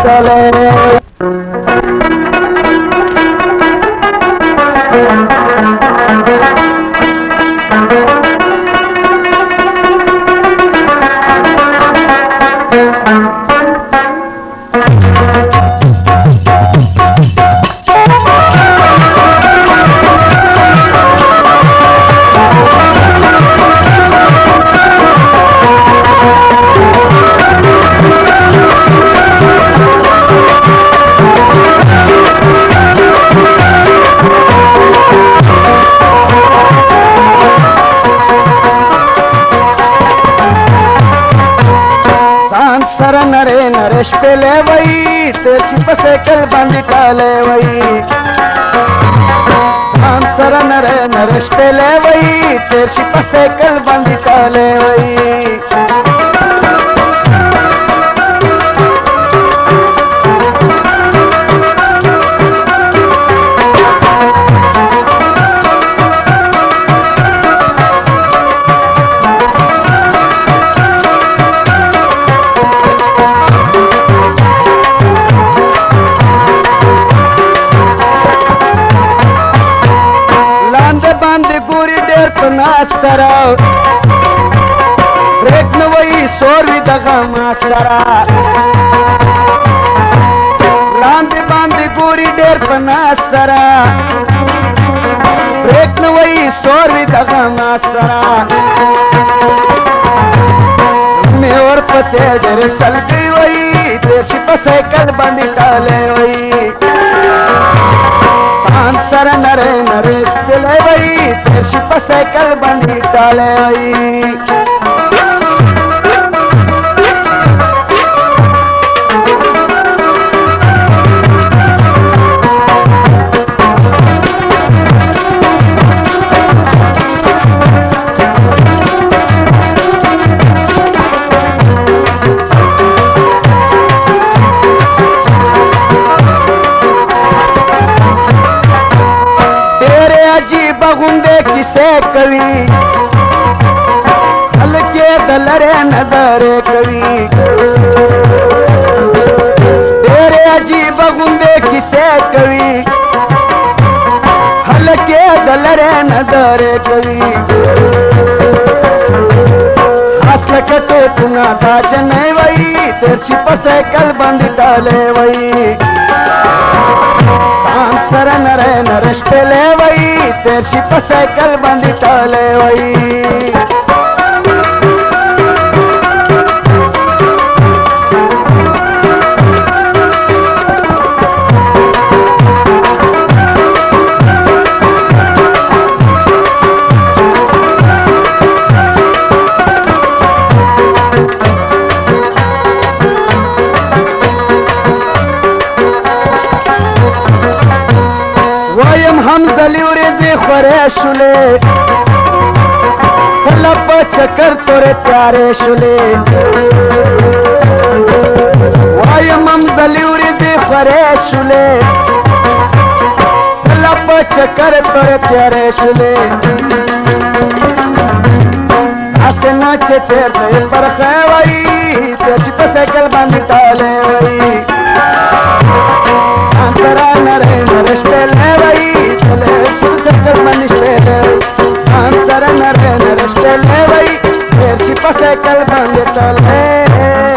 चले सर नरे नरेश पे ले वही तेरी पसे कल बंद टाले वही सर नरे नरेश पे ले वही तेरी पसे कल बंद टाले वही सरा ब्रेक न वही सोरवी दगा मासरा लांदे बांदे गोरी डेर पना सरा ब्रेक न वही सोरवी दगा मासरा में और पसे डेर सल गई वही देश पसे कल बंदी टाले वही सर नरे नरेश पिले वही तेरी पसे कल बंदी टाले वही बगुंदे किसे कवि हल्के दलरे नजरे कवि तेरे अजीब बगुंदे किसे कवि हल्के दलरे नजरे कवि हसल कटे पुना दाज नहीं वही तेरी पसे कल बंद टाले वही सर नरे नरेश पे ले वही तेरी पसे कल बंद टाले वही हम जलिउरे जे खरे शुले तलब चक्कर तोरे प्यारे शुले वायम हम जलिउरे जे खरे शुले तलब चक्कर तोरे प्यारे शुले आसे नाचे तेरे पर खैवई तेरी पसे कल बंद टाले वही सांसरा नरे नरेश पे ले वही सकल मनीष सांसर नरे नरेश पे ले वही तेरी पसे कल बंद टाले